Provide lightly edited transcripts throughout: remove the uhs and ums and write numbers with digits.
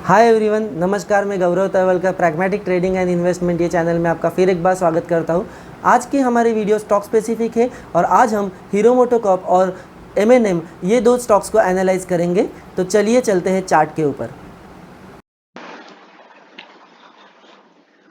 Hi everyone, नमस्कार। मैं गौरव तवल का प्रैग्मेटिक ट्रेडिंग एंड इन्वेस्टमेंट ये चैनल में आपका फिर एक बार स्वागत करता हूँ। आज की हमारी वीडियो स्टॉक स्पेसिफिक है और आज हम हीरो मोटोकॉर्प और एमएनएम ये दो स्टॉक्स को एनालाइज करेंगे। तो चलिए चलते हैं चार्ट के ऊपर।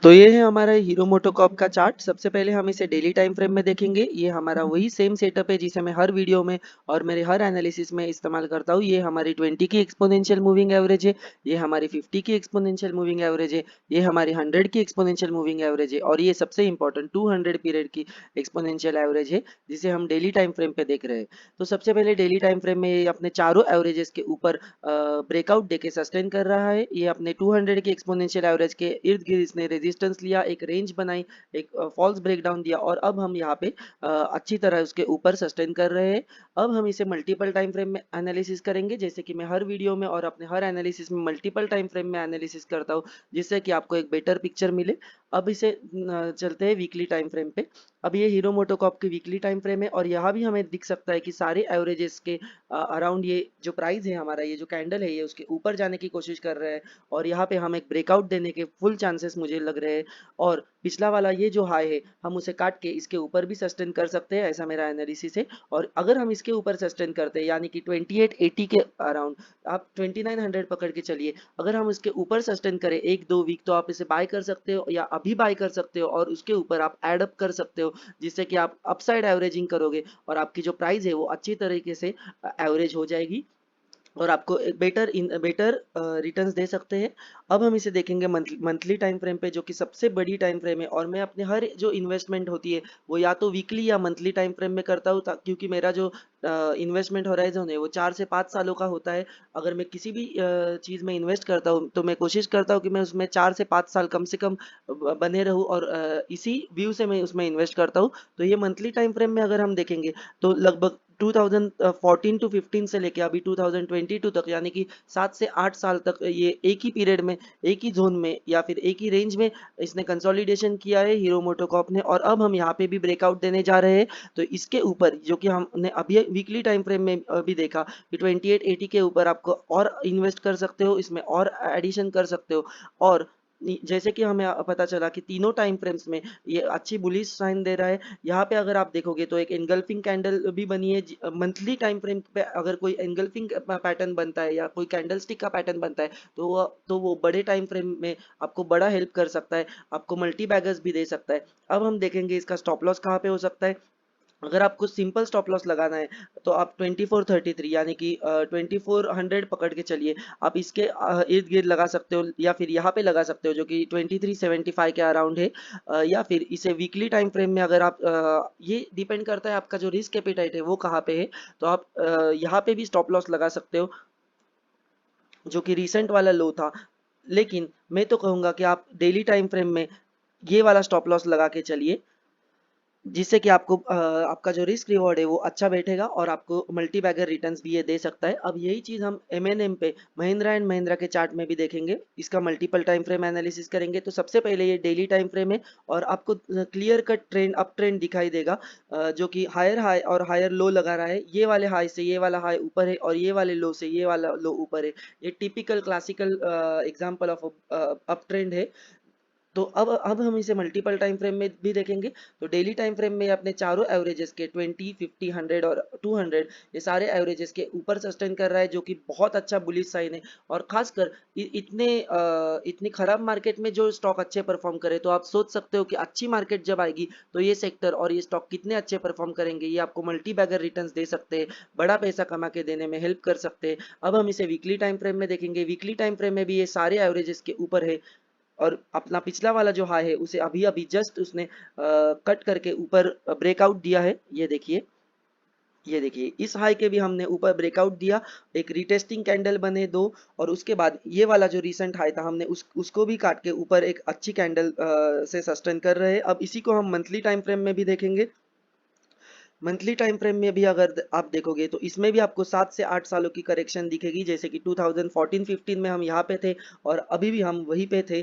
तो ये है हमारा हीरो मोटोकॉर्प का चार्ट। सबसे पहले हम इसे डेली टाइम फ्रेम में देखेंगे। ये हमारा वही सेम सेटअप है जिसे मैं हर वीडियो में और मेरे हर एनालिसिस में इस्तेमाल करता हूँ। ये हमारी 20 की एक्सपोनेंशियल मूविंग एवरेज है, ये हमारी 50 की एक्सपोनेंशियल मूविंग एवरेज है, ये हमारी 100 की एक्सपोनेंशियल मूविंग एवरेज है और ये सबसे इंपॉर्टेंट 200 पीरियड की एक्सपोनेंशियल एवरेज है जिसे हम डेली टाइम फ्रेम पे देख रहे हैं। तो सबसे पहले डेली टाइम फ्रेम में ये अपने चारों एवरेजेस के ऊपर ब्रेकआउट देके सस्टेन कर रहा है। ये अपने 200 की एक्सपोनेंशियल एवरेज के इर्द गिर्द इसने रेजिस्टेंस लिया, एक रेंज बनाई, एक फॉल्स ब्रेकडाउन दिया और अब हम यहाँ पे अच्छी तरह उसके ऊपर सस्टेन कर रहे हैं। अब हम इसे मल्टीपल टाइम फ्रेम में एनालिसिस करेंगे, जैसे कि मैं हर वीडियो में और अपने हर एनालिसिस में मल्टीपल टाइम फ्रेम में एनालिसिस करता हूँ, जिससे कि आपको एक बेटर पिक्चर मिले। अब इसे चलते हैं वीकली टाइम फ्रेम पे। अब ये हीरो मोटोकॉर्प की वीकली टाइम फ्रेम है और यहाँ भी हमें दिख सकता है कि सारे एवरेजेस के अराउंड ये जो प्राइस है हमारा, ये जो कैंडल है, ये उसके ऊपर जाने की कोशिश कर रहे हैं और यहाँ पे हम एक ब्रेकआउट देने के फुल चांसेस मुझे लग रहे हैं। और पिछला वाला ये जो हाई है हम उसे काट के इसके ऊपर भी सस्टेन कर सकते हैं, ऐसा मेरा एनालिसिस है। और अगर हम इसके ऊपर सस्टेन करते हैं यानी कि 2880 के अराउंड, आप 2900 पकड़ के चलिए, अगर हम इसके ऊपर सस्टेन करें 1-2 वीक तो आप इसे बाय कर सकते हो या अभी बाय कर सकते हो और उसके ऊपर आप एड अप कर सकते हो, जिससे कि आप अपसाइड एवरेजिंग करोगे और आपकी जो प्राइस है वो अच्छी तरीके से एवरेज हो जाएगी और आपको एक बेटर रिटर्न्स दे सकते हैं। अब हम इसे देखेंगे मंथली टाइम फ्रेम पे, जो कि सबसे बड़ी टाइम फ्रेम है और मैं अपने हर जो इन्वेस्टमेंट होती है वो या तो वीकली या मंथली टाइम फ्रेम में करता हूँ, क्योंकि मेरा जो इन्वेस्टमेंट होराइजन है वो 4 से 5 सालों का होता है। अगर मैं किसी भी चीज़ में इन्वेस्ट करता हूँ तो मैं कोशिश करता हूँ कि मैं उसमें 4 से 5 साल कम से कम बने रहूँ और इसी व्यू से मैं उसमें इन्वेस्ट करता हूँ। तो ये मंथली टाइम फ्रेम में अगर हम देखेंगे तो लगभग 2014 टू 15 से लेके अभी 2022 तक, यानी कि 7 से 8 साल तक ये एक ही पीरियड में, एक ही जोन में या फिर एक ही रेंज में इसने कंसोलिडेशन किया है हीरो मोटोकॉर्प ने। और अब हम यहाँ पे भी ब्रेकआउट देने जा रहे हैं। तो इसके ऊपर जो कि हमने अभी वीकली टाइम फ्रेम में भी देखा कि 2880 के ऊपर आपको और इन्वेस्ट कर सकते हो, इसमें और एडिशन कर सकते हो। और जैसे कि हमें पता चला कि तीनों टाइम फ्रेम्स में ये अच्छी बुलिश साइन दे रहा है। यहाँ पे अगर आप देखोगे तो एक एनगल्फिंग कैंडल भी बनी है। मंथली टाइम फ्रेम पे अगर कोई एनगल्फिंग पैटर्न बनता है या कोई कैंडल स्टिक का पैटर्न बनता है तो वो बड़े टाइम फ्रेम में आपको बड़ा हेल्प कर सकता है, आपको मल्टी बैगर्स भी दे सकता है। अब हम देखेंगे इसका स्टॉप लॉस कहाँ पे हो सकता है। अगर आपको सिंपल स्टॉप लॉस लगाना है तो आप 2433 यानी कि 2400 पकड़ के चलिए। आप इसके इर्द गिर्द लगा सकते हो या फिर यहाँ पे लगा सकते हो जो कि 2375 के अराउंड है। या फिर इसे वीकली टाइम फ्रेम में अगर आप ये डिपेंड करता है आपका जो रिस्क एपेटाइट है वो कहाँ पे है। तो आप यहाँ पे भी स्टॉप लॉस लगा सकते हो, जो कि रिसेंट वाला लो था। लेकिन मैं तो कहूँगा कि आप डेली टाइम फ्रेम में ये वाला स्टॉप लॉस लगा के चलिए, जिससे कि आपको आपका जो रिस्क रिवॉर्ड है वो अच्छा बैठेगा और आपको मल्टी बैगर रिटर्न्स भी ये दे सकता है। अब यही चीज़ हम एमएनएम पे महिंद्रा एंड महिंद्रा के चार्ट में भी देखेंगे, इसका मल्टीपल टाइम फ्रेम एनालिसिस करेंगे। तो सबसे पहले ये डेली टाइम फ्रेम है और आपको clear cut trend up trend दिखाई देगा, जो कि हायर हाई और हायर लो लगा रहा है। ये वाले हाई से ये वाला हाई ऊपर है और ये वाले लो से ये वाला लो ऊपर है। ये typical classical example of up trend है। तो अब हम इसे मल्टीपल टाइम फ्रेम में भी देखेंगे। तो डेली टाइम फ्रेम में अपने चारों एवरेजेस के 20, 50, 100 और 200 ये सारे एवरेजेस के ऊपर सस्टेन कर रहा है, जो कि बहुत अच्छा बुलिश साइन है। और खासकर इतनी खराब मार्केट में जो स्टॉक अच्छे परफॉर्म करे, तो आप सोच सकते हो कि अच्छी मार्केट जब आएगी तो ये सेक्टर और ये स्टॉक कितने अच्छे परफॉर्म करेंगे। ये आपको मल्टी बैगर रिटर्न्स दे सकते हैं, बड़ा पैसा कमा के देने में हेल्प कर सकते हैं। अब हम इसे वीकली टाइम फ्रेम में देखेंगे। वीकली टाइम फ्रेम में भी ये सारे एवरेजेस के ऊपर है और अपना पिछला वाला जो हाई है उसे अभी अभी जस्ट उसने कट करके ऊपर ब्रेकआउट दिया है। ये देखिए इस हाई के भी हमने ऊपर ब्रेकआउट दिया, एक रिटेस्टिंग कैंडल बने दो और उसके बाद ये वाला जो रीसेंट हाई था हमने उसको भी काट के ऊपर एक अच्छी कैंडल से सस्टेन कर रहे हैं। अब इसी को हम मंथली टाइम फ्रेम में भी देखेंगे। मंथली टाइम फ्रेम में भी अगर आप देखोगे तो इसमें भी आपको 7 से 8 सालों की करेक्शन दिखेगी, जैसे कि 2014-15 में हम यहाँ पे थे और अभी भी हम वहीं पे थे।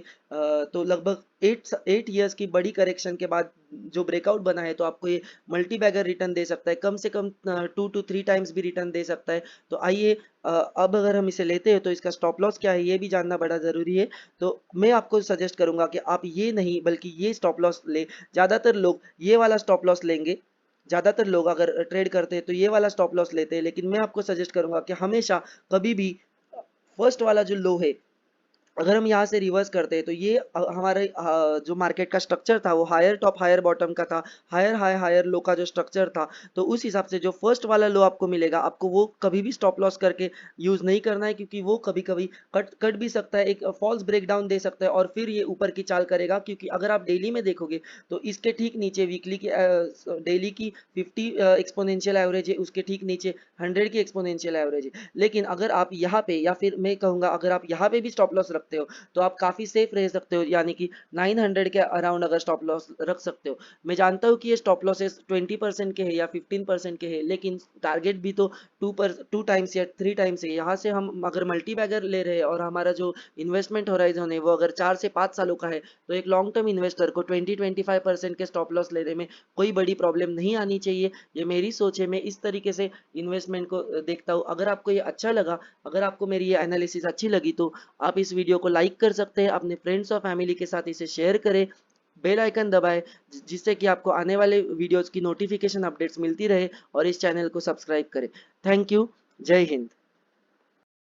तो लगभग 8 इयर्स की बड़ी करेक्शन के बाद जो ब्रेकआउट बना है, तो आपको ये मल्टी बैगर रिटर्न दे सकता है, कम से कम 2 to 3 टाइम्स भी रिटर्न दे सकता है। तो आइए अब अगर हम इसे लेते हैं तो इसका स्टॉप लॉस क्या है ये भी जानना बड़ा ज़रूरी है। तो मैं आपको सजेस्ट करूंगा कि आप ये नहीं बल्कि ये स्टॉप लॉस ले। ज़्यादातर लोग ये वाला स्टॉप लॉस लेंगे, ज़्यादातर लोग अगर ट्रेड करते हैं तो ये वाला स्टॉप लॉस लेते हैं, लेकिन मैं आपको सजेस्ट करूंगा कि हमेशा कभी भी फर्स्ट वाला जो लो है, अगर हम यहाँ से रिवर्स करते हैं तो ये हमारे जो मार्केट का स्ट्रक्चर था वो हायर टॉप हायर बॉटम का था, हायर हाई हायर लो का जो स्ट्रक्चर था। तो उस हिसाब से जो फर्स्ट वाला लो आपको मिलेगा, आपको वो कभी भी स्टॉप लॉस करके यूज नहीं करना है, क्योंकि वो कभी कभी कट कट भी सकता है, एक फॉल्स ब्रेकडाउन दे सकता है और फिर ये ऊपर की चाल करेगा। क्योंकि अगर आप डेली में देखोगे तो इसके ठीक नीचे वीकली की डेली की 50 एक्सपोनेंशियल एवरेज है, उसके ठीक नीचे 100 की एक्सपोनेंशियल एवरेज है। लेकिन अगर आप यहाँ पे, या फिर मैं कहूँगा अगर आप यहाँ पे भी स्टॉप लॉस रखते हो तो आप काफ़ी सेफ रह सकते हो, यानी कि 900 के अराउंड अगर स्टॉप लॉस रख सकते हो। मैं जानता हूँ कि ये स्टॉप लॉसेस 20% के हैं या 15% के हैं, लेकिन टारगेट भी तो 2 टाइम्स या 3 टाइम्स है। यहाँ से हम अगर मल्टी बैगर ले रहे हैं और हमारा जो इन्वेस्टमेंट होराइजन है वो अगर 4 से 5 सालों का है, तो एक लॉन्ग टर्म इन्वेस्टर को 20-25% के स्टॉप लॉस लेने में कोई बड़ी प्रॉब्लम नहीं आनी चाहिए। ये मेरी सोच है, मैं इस तरीके से इन्वेस्टमेंट को देखता हूँ। अगर आपको ये अच्छा लगा, अगर आपको मेरी ये एनालिसिस अच्छी लगी, तो आप इस वीडियो को लाइक कर सकते हैं, अपने फ्रेंड्स और फैमिली के साथ इसे शेयर करें, बेल आइकन दबाएं, जिससे कि आपको आने वाले वीडियोस की नोटिफिकेशन अपडेट्स मिलती रहे, और इस चैनल को सब्सक्राइब करें। Thank you. जय हिंद।